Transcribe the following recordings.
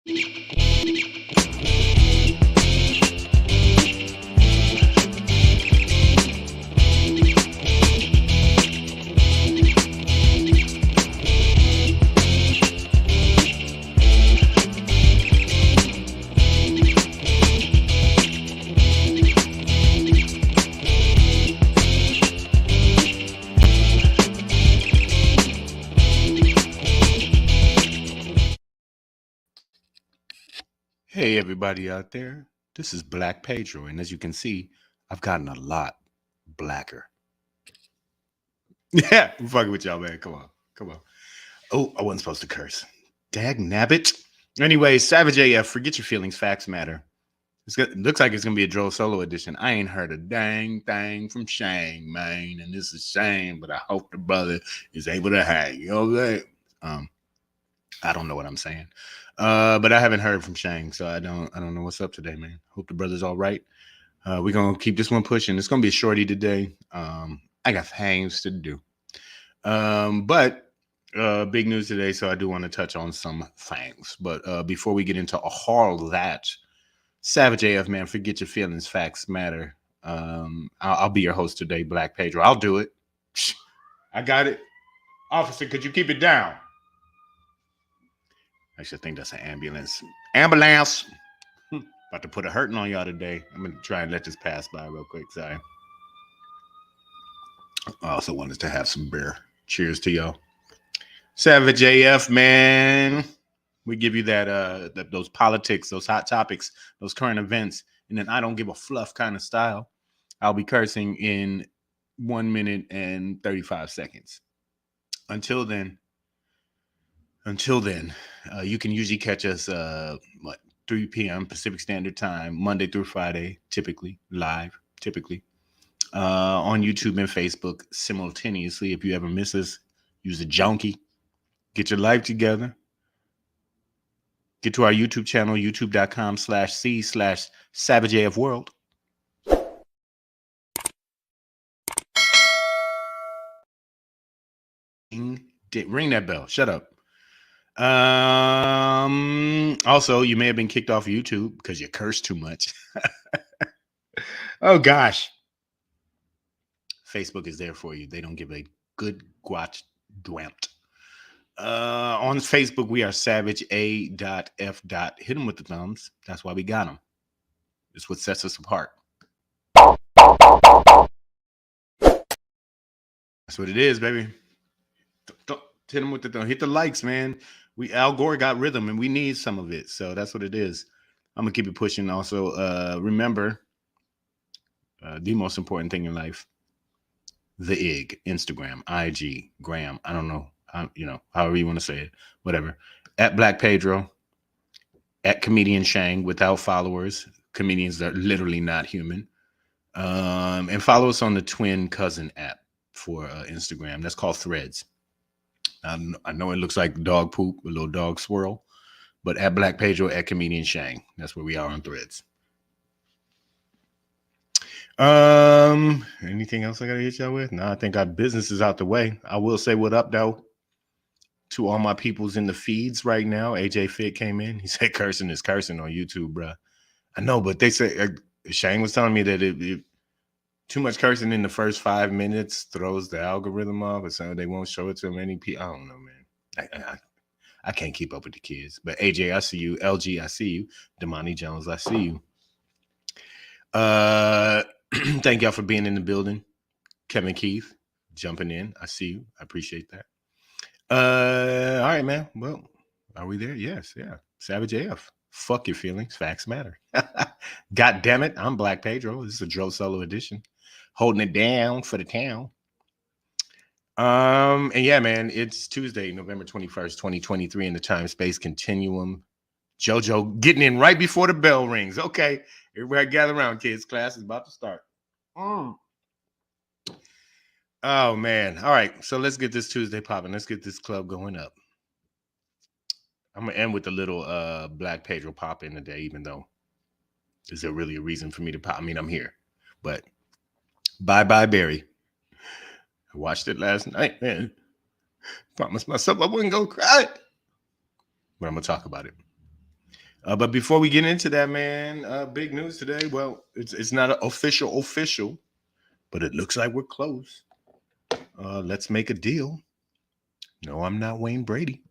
Hey, everybody out there. This is Black Pedro, and as you can see, I've gotten a lot blacker. Yeah, I'm fucking with y'all, man. Come on. Come on. Oh, I wasn't supposed to curse. Dag nabbit. Anyway, Savage AF, forget your feelings, facts matter. It looks like it's going to be a Joe Solo edition. I ain't heard a dang thing from Shang, man, and this is Shang, but I hope the brother is able to hang. You know what I'm saying? I don't know what I'm saying. But I haven't heard from Shang, so I don't know what's up today, man. Hope the brother's all right. We're gonna keep this one pushing. It's gonna be a shorty today. I got things to do. But big news today, so I do want to touch on some things. But before we get into all that, Savage AF, man, forget your feelings, facts matter. I'll be your host today, Black Pedro. I'll do it. I got it. Officer, could you keep it down? I should think that's an ambulance. Ambulance! About to put a hurting on y'all today. I'm going to try and let this pass by real quick. Sorry. I also wanted to have some beer. Cheers to y'all. Savage AF, man. We give you that those politics, those hot topics, those current events, and then I don't give a fluff kind of style. I'll be cursing in 1 minute and 35 seconds. Until then, you can usually catch us 3 p.m. Pacific Standard Time, Monday through Friday, typically live, on YouTube and Facebook simultaneously. If you ever miss us, use a junkie. Get your life together. Get to our YouTube channel, youtube.com/c/SavageAFWorld. Ring that bell. Shut up. Also, you may have been kicked off YouTube because you cursed too much. Oh gosh. Facebook is there for you. They don't give a good guach dwampt. On Facebook, we are Savage A.F. Hit them with the thumbs. That's why we got them. It's what sets us apart. That's what it is, baby. Don't hit them with the thumb. Hit the likes, man. Al Gore got rhythm, and we need some of it. So that's what it is. I'm gonna keep it pushing. Also, remember the most important thing in life: the IG, Instagram, IG, Gram. I don't know. However you want to say it, whatever. At Black Pedro, at Comedian Shang, without followers. Comedians are literally not human. And follow us on the Twin Cousin app for Instagram. That's called Threads. I know it looks like dog poop, a little dog swirl, but at Black Pedro, at Comedian Shang. That's where we are on Threads. Anything else I gotta hit y'all with? No, I think our business is out the way. I will say what up though to all my peoples in the feeds right now. AJ Fit came in. He said cursing is cursing on YouTube, bro. I know, but they say Shane was telling me that it too much cursing in the first 5 minutes throws the algorithm off, or so they won't show it to many people. I don't know, man. I can't keep up with the kids. But AJ, I see you. LG, I see you. Damani Jones, I see you. Thank y'all for being in the building. Kevin Keith jumping in. I see you. I appreciate that. All right, man. Well, are we there? Yes, yeah. Savage AF. Fuck your feelings. Facts matter. God damn it. I'm Black Pedro. This is a Joe Solo edition. Holding it down for the town. And yeah, man, it's Tuesday, November 21st, 2023 in the time-space continuum. JoJo getting in right before the bell rings. Okay. Everybody gather around, kids. Class is about to start. Oh, man. All right. So let's get this Tuesday popping. Let's get this club going up. I'm going to end with a little Black Pedro pop in today, even though is there really a reason for me to pop? I mean, I'm here. But Bye Bye Barry. I watched it last night, man. Promised myself I wouldn't go cry. But I'm going to talk about it. But before we get into that, man, big news today. Well, it's not official, but it looks like we're close. Let's make a deal. No, I'm not Wayne Brady,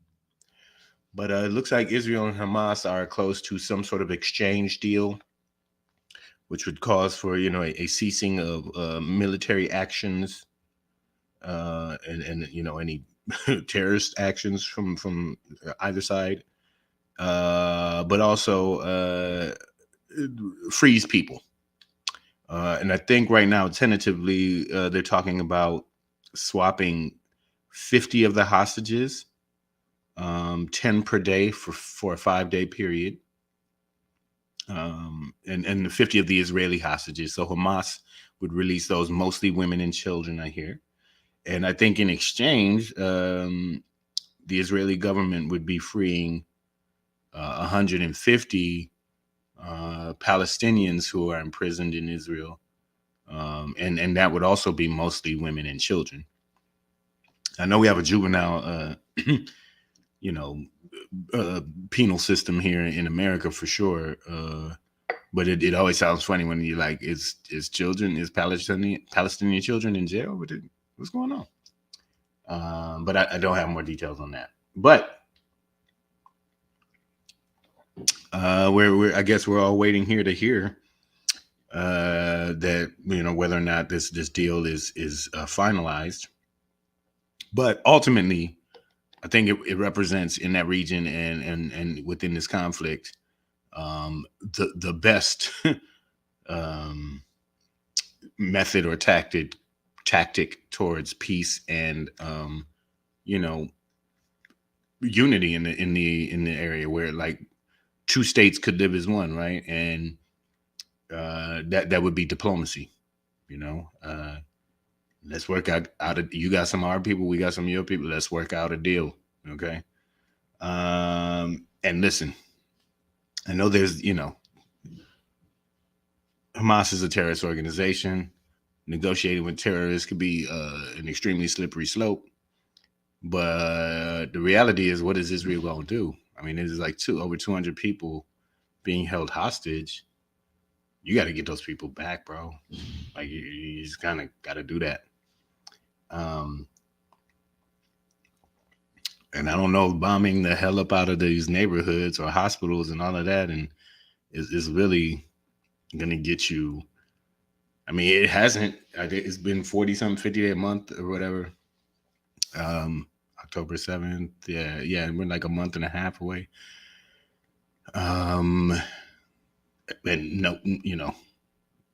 but it looks like Israel and Hamas are close to some sort of exchange deal, which would cause for a ceasing of military actions and any terrorist actions from either side, but also frees people. And I think right now, tentatively, they're talking about swapping 50 of the hostages, 10 per day for a 5-day period, and 50 of the Israeli hostages. So Hamas would release those, mostly women and children, I hear. And I think in exchange, the Israeli government would be freeing 150 Palestinians who are imprisoned in Israel. And that would also be mostly women and children. I know we have a juvenile, you know, penal system here in America for sure. But it always sounds funny when you're like, is Palestinian children in jail? What's going on? But I don't have more details on that. But I guess we're all waiting here to hear that whether or not this deal is finalized. But ultimately, I think it represents in that region and within this conflict the best method or tactic towards peace and unity in the area, where like two states could live as one, right? And that would be diplomacy. Let's work out you got some of our people, we got some of your people. Let's work out a deal, okay? And listen, I know there's Hamas is a terrorist organization. Negotiating with terrorists could be an extremely slippery slope. But the reality is, what is Israel going to do? I mean, there's like over 200 people being held hostage. You got to get those people back, bro. Like you just kind of got to do that. And I don't know, bombing the hell up out of these neighborhoods or hospitals and all of that, and is really going to get you. I mean, it hasn't. It's been 40 something, 50 a month or whatever. October 7th. Yeah, we're like a month and a half away. And no,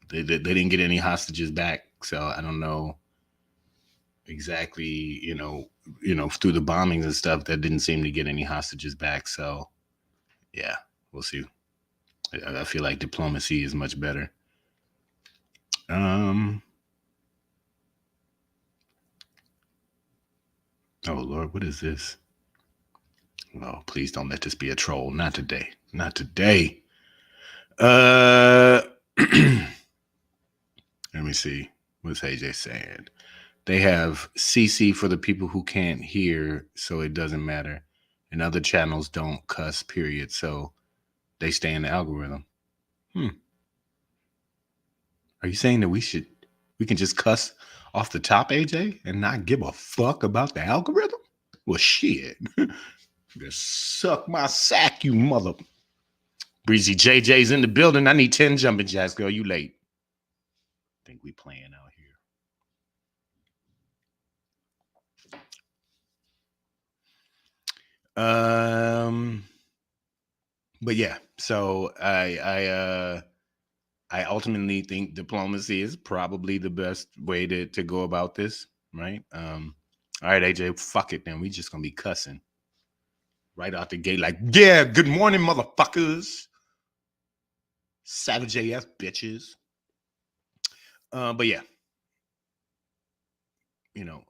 they didn't get any hostages back, so I don't know exactly. Through the bombings and stuff, that didn't seem to get any hostages back. So, yeah, we'll see. I feel like diplomacy is much better. Oh Lord, what is this? Oh, please don't let this be a troll. Not today. Not today. Let me see. What's AJ saying? They have CC for the people who can't hear, so it doesn't matter. And other channels don't cuss, period. So they stay in the algorithm. Are you saying that we can just cuss off the top, AJ, and not give a fuck about the algorithm? Well, shit. Just suck my sack, you mother. Breezy JJ's in the building. I need 10 jumping jacks, girl. You late. I think we playing out here. But yeah, so I ultimately think diplomacy is probably the best way to go about this, right? All right, AJ, fuck it then. We just gonna be cussing right out the gate, like, yeah, good morning, motherfuckers. Savage AF bitches. But yeah,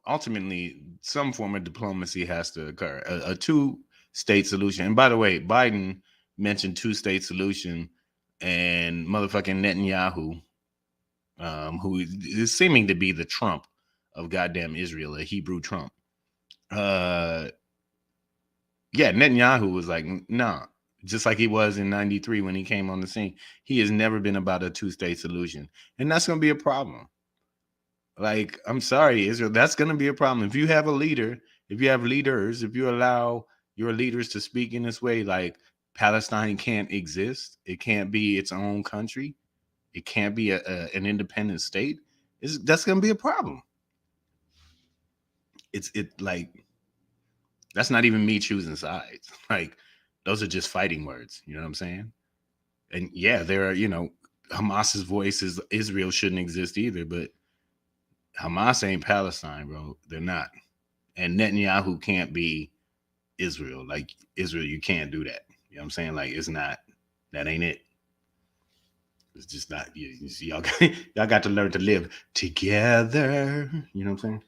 ultimately, some form of diplomacy has to occur. A two-state solution. And by the way, Biden mentioned two-state solution, and motherfucking Netanyahu, who is seeming to be the Trump of goddamn Israel, a Hebrew Trump. Yeah, Netanyahu was like, nah, just like he was in 93 when he came on the scene. He has never been about a two-state solution. And that's going to be a problem. Like, I'm sorry, Israel, that's going to be a problem. If you have a leader, if you have leaders, if you allow your leaders to speak in this way, like Palestine can't exist, it can't be its own country, it can't be an independent state, that's going to be a problem. It's like, that's not even me choosing sides. Like, those are just fighting words. You know what I'm saying? And yeah, there are, Hamas's voice is Israel shouldn't exist either, but Hamas ain't Palestine, bro. They're not. And Netanyahu can't be Israel. Like, Israel, you can't do that. You know what I'm saying? Like, it's not, that ain't it. It's just not, you see, y'all got to learn to live together. You know what I'm saying?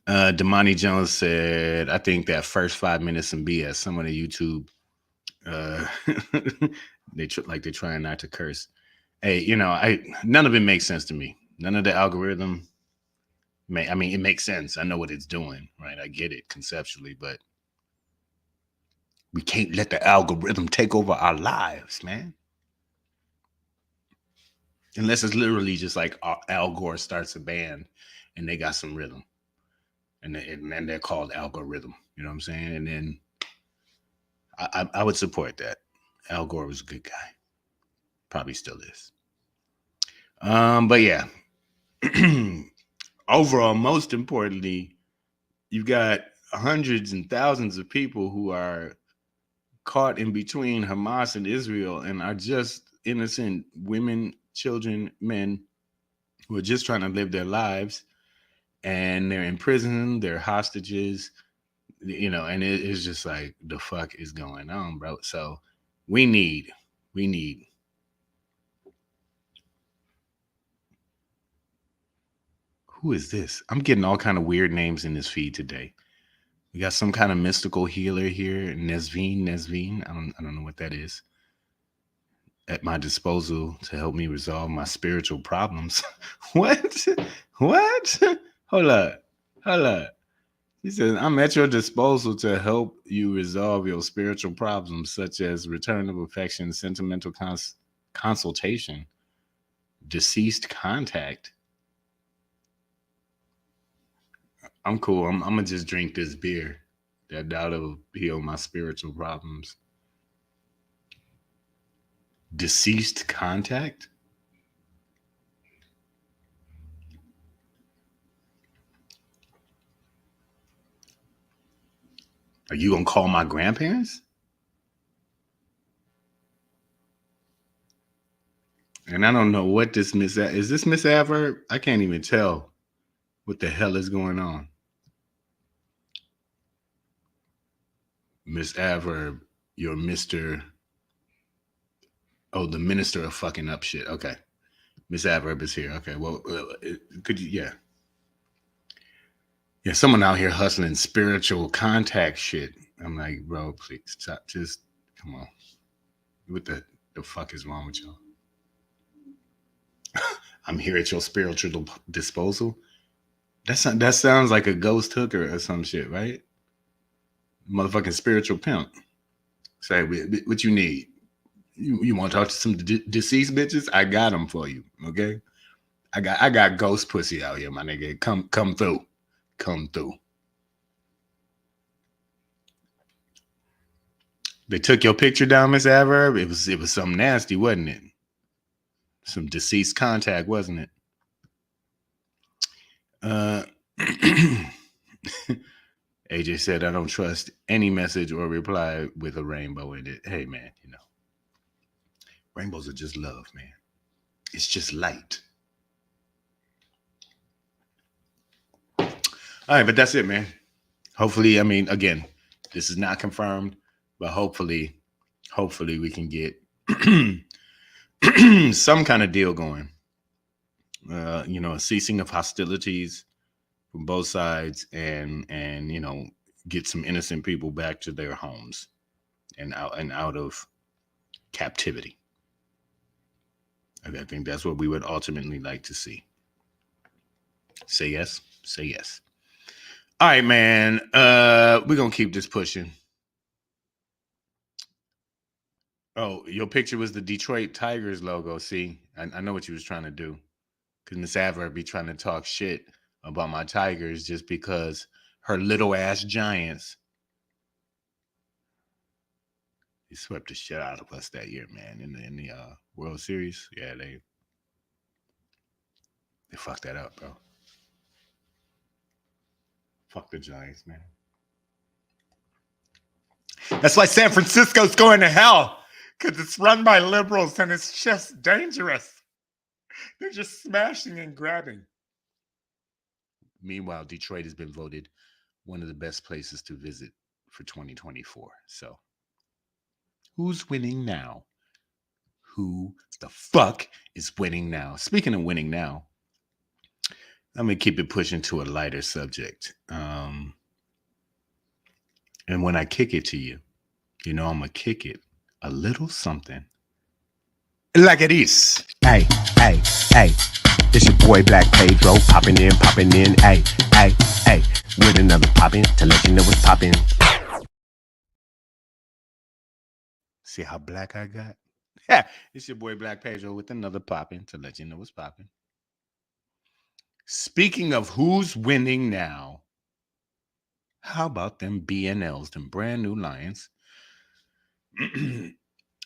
Damani Jones said, I think that first 5 minutes some BS. Some of the YouTube, they're trying not to curse. Hey, none of it makes sense to me. None of the algorithm. It makes sense. I know what it's doing, right? I get it conceptually, but we can't let the algorithm take over our lives, man. Unless it's literally just like Al Gore starts a band and they got some rhythm, and they're called algorithm. You know what I'm saying? And then I would support that. Al Gore was a good guy, probably still is. But yeah. Overall, most importantly, you've got hundreds and thousands of people who are caught in between Hamas and Israel and are just innocent women, children, men who are just trying to live their lives, and they're in prison, they're hostages, and it's just like, the fuck is going on, bro? So we need who is this? I'm getting all kind of weird names in this feed today. We got some kind of mystical healer here, Nesveen. I don't know what that is. At my disposal to help me resolve my spiritual problems. What? What? Hold up. He says, I'm at your disposal to help you resolve your spiritual problems, such as return of affection, sentimental consultation, deceased contact. I'm cool. I'm gonna just drink this beer. That'll heal my spiritual problems. Deceased contact? Are you gonna call my grandparents? And I don't know what this is this Miss Adverb? I can't even tell what the hell is going on. Miss Adverb, you're Mr. Oh, the minister of fucking up shit. Okay. Miss Adverb is here. Okay. Well, could you, yeah. Yeah, someone out here hustling spiritual contact shit. I'm like, bro, please stop. Just come on. What the fuck is wrong with y'all? I'm here at your spiritual disposal. That sounds like a ghost hooker or some shit, right? Motherfucking spiritual pimp. Say, what you need? You want to talk to some deceased bitches? I got them for you. Okay. I got ghost pussy out here, my nigga. Come through. Come through. They took your picture down, Miss Adverb. It was something nasty, wasn't it? Some deceased contact, wasn't it? AJ said, I don't trust any message or reply with a rainbow in it. Hey, man, rainbows are just love, man. It's just light. All right, but that's it, man. Hopefully, again, this is not confirmed, but hopefully we can get some kind of deal going. A ceasing of hostilities from both sides, and get some innocent people back to their homes and out of captivity. I think that's what we would ultimately like to see. Say yes. Say yes. All right, man. We're gonna keep this pushing. Oh, your picture was the Detroit Tigers logo. See, I know what you was trying to do. Because Miss Adver be trying to talk shit about my Tigers just because her little ass Giants, they swept the shit out of us that year, man. In the World Series, yeah, they fucked that up, bro. Fuck the Giants, man. That's why San Francisco's going to hell, because it's run by liberals and it's just dangerous. They're just smashing and grabbing. Meanwhile, Detroit has been voted one of the best places to visit for 2024. So, who's winning now? Who the fuck is winning now? Speaking of winning now, I'm gonna keep it pushing to a lighter subject. And when I kick it to you, you know I'm gonna kick it a little something like it is. Hey, hey, hey, this your boy Black Pedro, popping in, hey, hey, hey, with another poppin' to let you know what's poppin'. See how black I got? Yeah, it's your boy Black Pedro with another popping to let you know what's popping. Speaking of who's winning now, how about them BNLs, them brand new Lions? I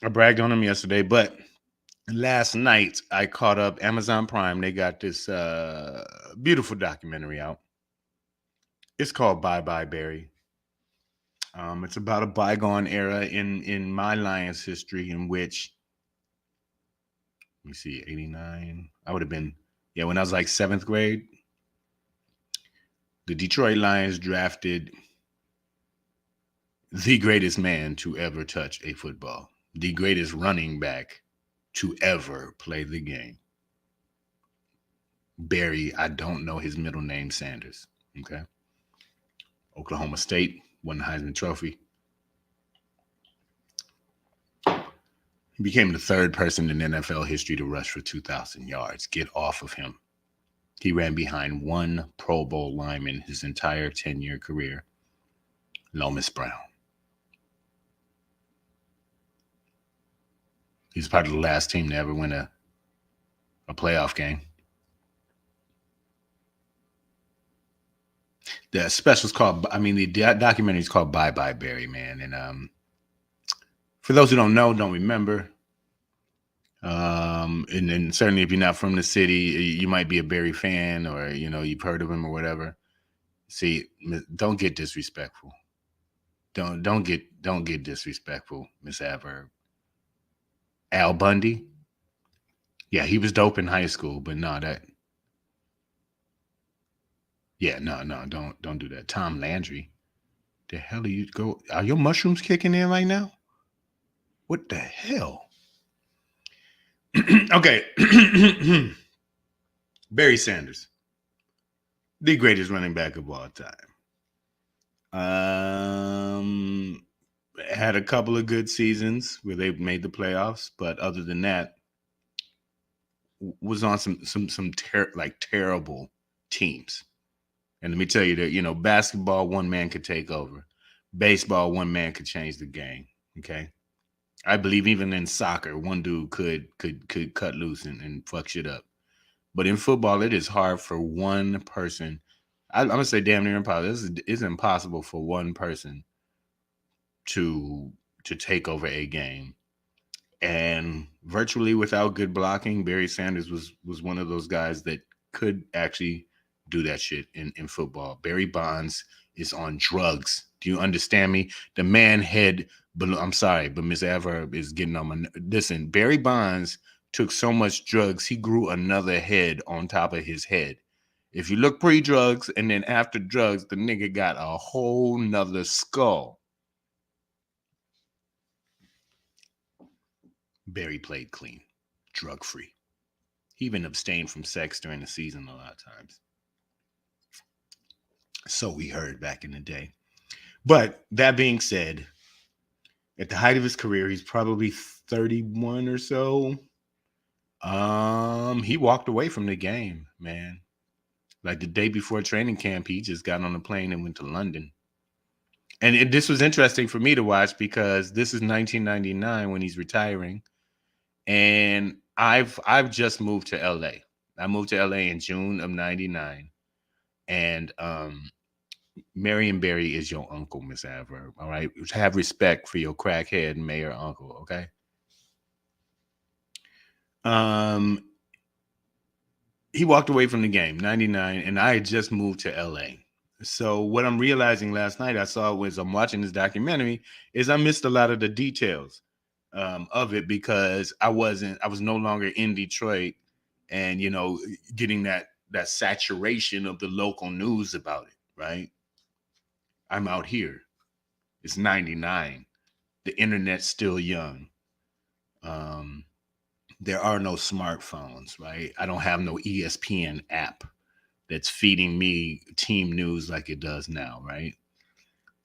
bragged on them yesterday, but last night I caught up Amazon Prime. They got this beautiful documentary out. It's called Bye Bye Barry. It's about a bygone era in my Lions history in which, let me see, 89. I would have been, yeah, when I was like 7th grade, the Detroit Lions drafted the greatest man to ever touch a football, the greatest running back to ever play the game. Barry, I don't know his middle name, Sanders. Okay. Oklahoma State won the Heisman Trophy. He became the third person in NFL history to rush for 2,000 yards. Get off of him. He ran behind one Pro Bowl lineman his entire 10-year career, Lomas Brown. He's part of the last team to ever win a playoff game. The special's called, the documentary is called Bye Bye Barry, man. And for those who don't know, don't remember, and then certainly if you're not from the city, you might be a Barry fan or, you've heard of him or whatever. See, don't get disrespectful. Don't get disrespectful, Miss Adverb. Al Bundy. Yeah, he was dope in high school, but no, don't do that. Tom Landry. The hell are your mushrooms kicking in right now? What the hell? Okay. Barry Sanders, the greatest running back of all time. Had a couple of good seasons where they made the playoffs, but other than that, was on some terrible teams. And let me tell you that, basketball, one man could take over. Baseball, one man could change the game. Okay. I believe even in soccer, one dude could cut loose and fuck shit up. But in football, it is hard for one person. I'm gonna say damn near impossible. It's impossible for one person to take over a game. And virtually without good blocking, Barry Sanders was one of those guys that could actually do that shit in football. Barry Bonds is on drugs. Do you understand me? The man had, I'm sorry, but Miss Adverb is getting on my, listen, Barry Bonds took so much drugs, he grew another head on top of his head. If you look pre-drugs and then after drugs, the nigga got a whole nother skull. Barry played clean, drug-free. He even abstained from sex during the season a lot of times. So we heard back in the day. But that being said, at the height of his career, he's probably 31 or so. He walked away from the game, man. Like the day before training camp, he just got on a plane and went to London. And this was interesting for me to watch because this is 1999 when he's retiring, and I've just moved to LA. I moved to LA in June of '99, and Marion Barry is your uncle, Miss Adverb. All right, have respect for your crackhead mayor uncle. Okay. Um, he walked away from the game '99, and I had just moved to LA. So what I'm realizing last night, I saw was I'm watching this documentary, is I missed a lot of the details of it because I was no longer in Detroit, and getting that saturation of the local news about it. Right, I'm out here. It's '99. The internet's still young. Um, there are no smartphones, right? I don't have no ESPN app that's feeding me team news like it does now, right?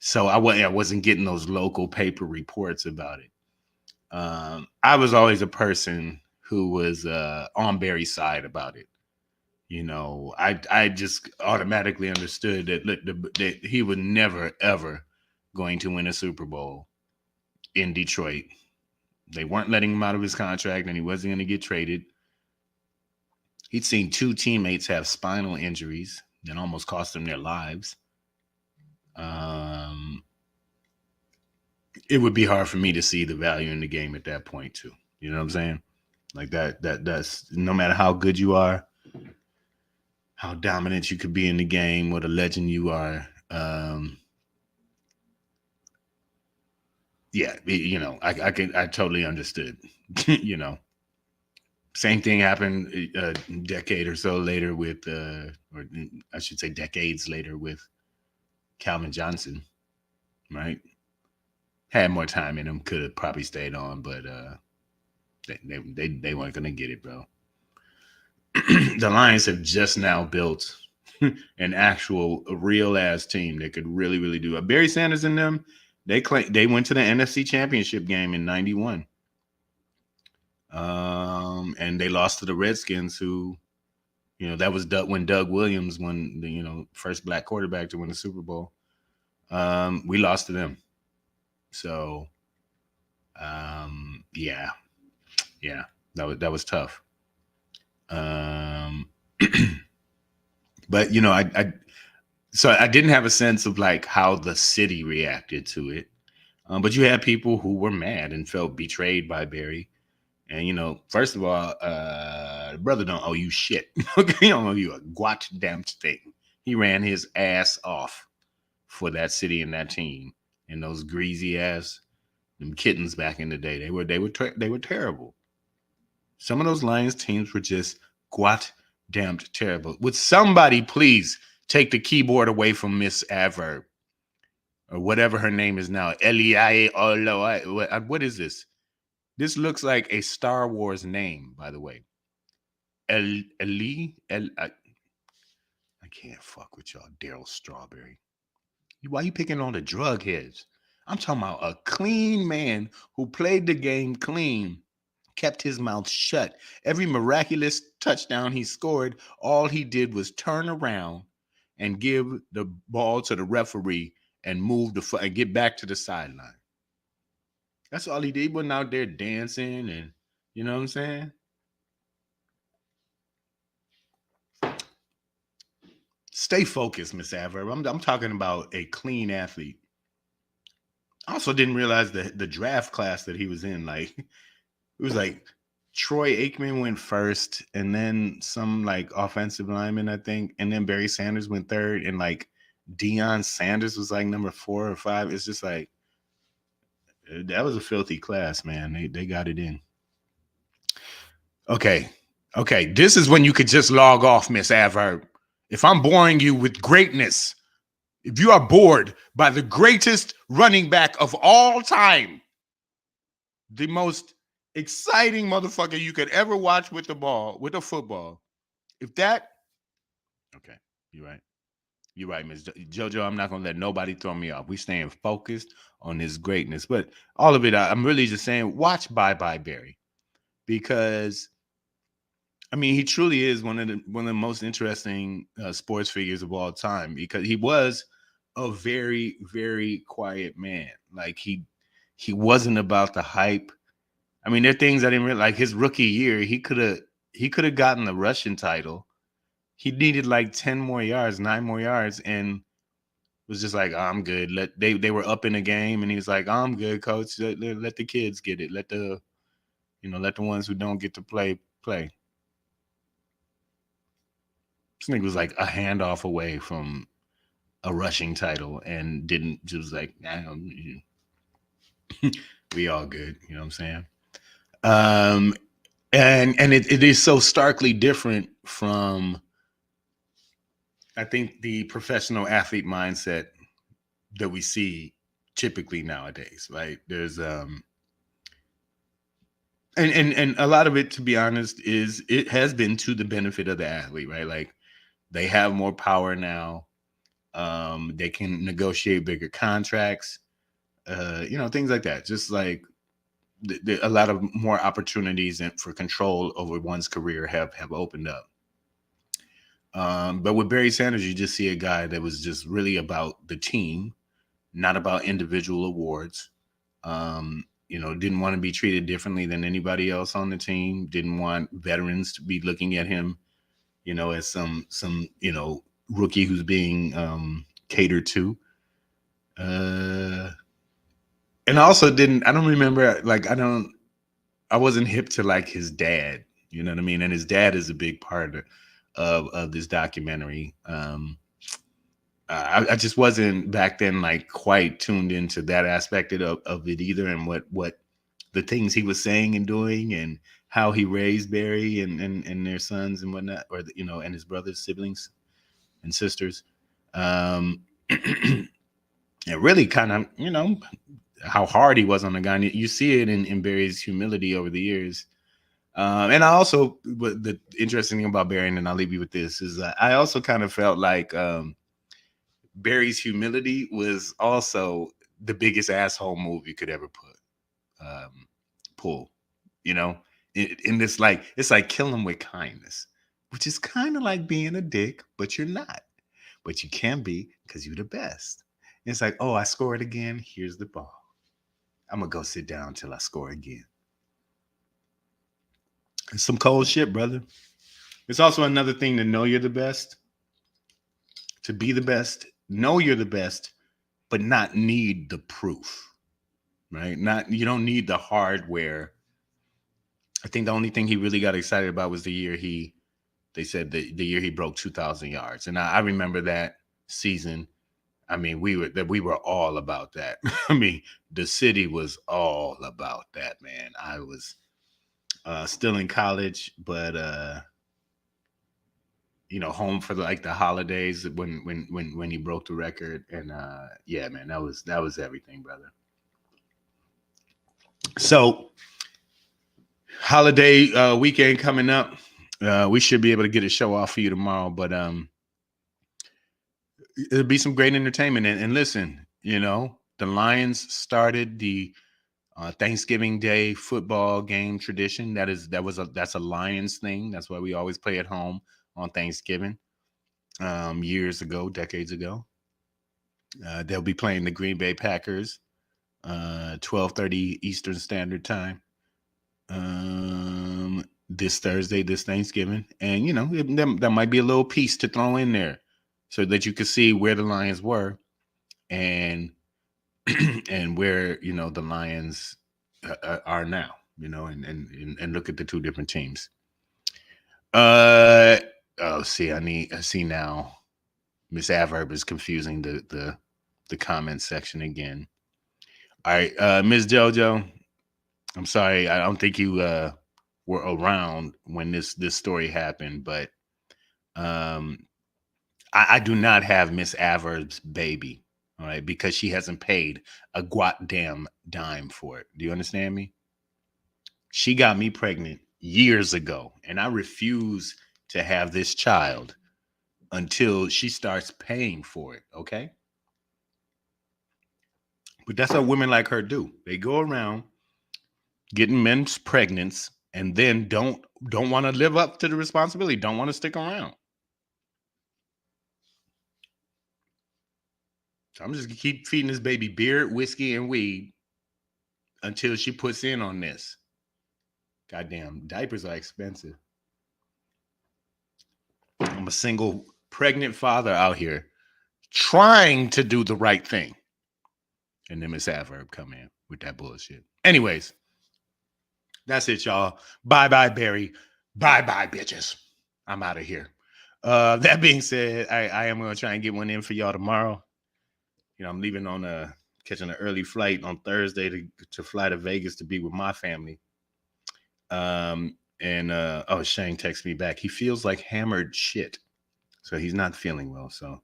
So I wasn't getting those local paper reports about it. I was always a person who was on Barry's side about it. I just automatically understood that he was never ever going to win a Super Bowl in Detroit. They weren't letting him out of his contract, and he wasn't going to get traded. He'd seen two teammates have spinal injuries that almost cost them their lives. It would be hard for me to see the value in the game at that point too. You know what I'm saying? Like that's no matter how good you are, how dominant you could be in the game, what a legend you are. I totally understood. Same thing happened a decade or so later with, or I should say decades later with Calvin Johnson, right? Had more time in him, could have probably stayed on, but they weren't gonna get it, bro. The Lions have just now built an actual real ass team that could really, really do it. Barry Sanders and them, they went to the NFC Championship game in '91. And they lost to the Redskins, who, that was when Doug Williams won the, first black quarterback to win the Super Bowl. We lost to them. So, yeah, that was tough. But so I didn't have a sense of like how the city reacted to it. But you had people who were mad and felt betrayed by Barry. And first of all, the brother don't owe you shit. Okay, he don't owe you a goddamn thing. He ran his ass off for that city and that team. And those greasy ass them kittens back in the day, they were terrible. Some of those Lions teams were just goddamn terrible. Would somebody please take the keyboard away from Miss Adverb or whatever her name is now? What is this? This looks like a Star Wars name, by the way. I can't fuck with y'all, Daryl Strawberry. Why you picking on the drug heads? I'm talking about a clean man who played the game clean, kept his mouth shut. Every miraculous touchdown he scored, all he did was turn around and give the ball to the referee and and get back to the sideline. That's all he did. He wasn't out there dancing and, you know what I'm saying? Stay focused, Miss Adverb. I'm talking about a clean athlete. I also didn't realize the draft class that he was in. Like, it was like Troy Aikman went first, and then some like offensive lineman, I think, and then Barry Sanders went third, and like Deion Sanders was like number 4 or 5. It's just like, that was a filthy class, man. They got it in. Okay. This is when you could just log off, Miss Adverb. If I'm boring you with greatness, if you are bored by the greatest running back of all time, the most exciting motherfucker you could ever watch with the ball, with a football, okay, you're right. You're right, Miss JoJo. I'm not gonna let nobody throw me off. We staying focused on this greatness, but all of it, I'm really just saying, watch Bye Bye Barry, because I mean, he truly is one of the most interesting sports figures of all time because he was a very very quiet man. Like he wasn't about the hype. I mean, there are things I didn't really like. His rookie year, he could have gotten the Russian title. He needed like 10 more yards, 9 more yards, and was just like, oh, I'm good. They were up in the game, and he was like, oh, I'm good, coach. Let the kids get it. Let the ones who don't get to play play. This nigga was like a handoff away from a rushing title, and didn't just like, we all good. You know what I'm saying? Um, and it is so starkly different from, I think, the professional athlete mindset that we see typically nowadays, right? There's and a lot of it, to be honest, is it has been to the benefit of the athlete, right? Like they have more power now. They can negotiate bigger contracts, things like that. Just like a lot of more opportunities for control over one's career have opened up. But with Barry Sanders, you just see a guy that was just really about the team, not about individual awards. Didn't want to be treated differently than anybody else on the team. Didn't want veterans to be looking at him, as some rookie who's being catered to. And also didn't. I don't remember. Like I wasn't hip to like his dad. You know what I mean? And his dad is a big part of this documentary. I just wasn't back then like quite tuned into that aspect of it either, and what the things he was saying and doing, and how he raised Barry and their sons and whatnot, or and his brothers, siblings, and sisters. It really kind of how hard he was on the guy. And you see it in Barry's humility over the years. And I also, what the interesting thing about Barry, and then I'll leave you with this, is I also kind of felt like Barry's humility was also the biggest asshole move you could ever pull. You know, in this, like, it's like kill him with kindness, which is kind of like being a dick, but you're not. But you can be because you're the best. It's like, oh, I scored again. Here's the ball. I'm gonna go sit down till I score again. It's some cold shit, brother. It's also another thing to know you're the best, to be the best, know you're the best, but not need the proof, right? Not You don't need the hardware. I think the only thing he really got excited about was the year they said the year he broke 2,000 yards, and I remember that season. I mean, we were all about that. I mean, the city was all about that, man. I was still in college, but home for like the holidays when he broke the record, and yeah, man, that was everything, brother. So, holiday weekend coming up, we should be able to get a show off for you tomorrow, but it'll be some great entertainment. And listen, the Lions started the Thanksgiving Day football game tradition. That's a Lions thing. That's why we always play at home on Thanksgiving. Years ago, decades ago, they'll be playing the Green Bay Packers, 12:30 Eastern Standard Time, this Thursday, this Thanksgiving, and there might be a little piece to throw in there so that you can see where the Lions were and and where the Lions are now, and look at the two different teams. Oh, see, I see now. Miss Averb is confusing the comment section again. All right, Miss JoJo, I'm sorry, I don't think you were around when this story happened, but I do not have Miss Averb's baby, all right, because she hasn't paid a goddamn dime for it. Do you understand me? She got me pregnant years ago, and I refuse to have this child until she starts paying for it, okay? But that's what women like her do. They go around getting men's pregnants and then don't want to live up to the responsibility, don't want to stick around. So I'm just gonna keep feeding this baby beer, whiskey, and weed until she puts in on this. Goddamn, diapers are expensive. I'm a single pregnant father out here trying to do the right thing. And then Miss Adverb come in with that bullshit. Anyways, that's it, y'all. Bye-bye, Barry. Bye-bye, bitches. I'm out of here. That being said, I am going to try and get one in for y'all tomorrow. You know, I'm leaving on catching an early flight on Thursday to fly to Vegas to be with my family. Shane texted me back. He feels like hammered shit. So he's not feeling well. So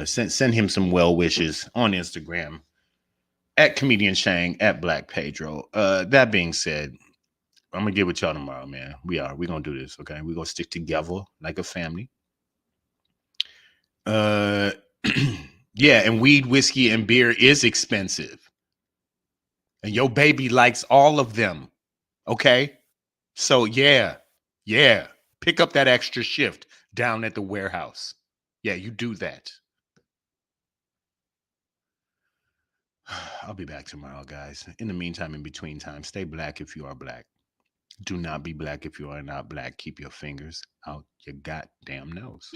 send him some well wishes on Instagram at Comedian Shang, at Black Pedro. That being said, I'm gonna get with y'all tomorrow, man. We're gonna do this, okay? We're gonna stick together like a family. Yeah, and weed, whiskey, and beer is expensive. And your baby likes all of them. Okay? So yeah. Pick up that extra shift down at the warehouse. Yeah, you do that. I'll be back tomorrow, guys. In the meantime, in between time, stay black if you are black. Do not be black if you are not black. Keep your fingers out your goddamn nose.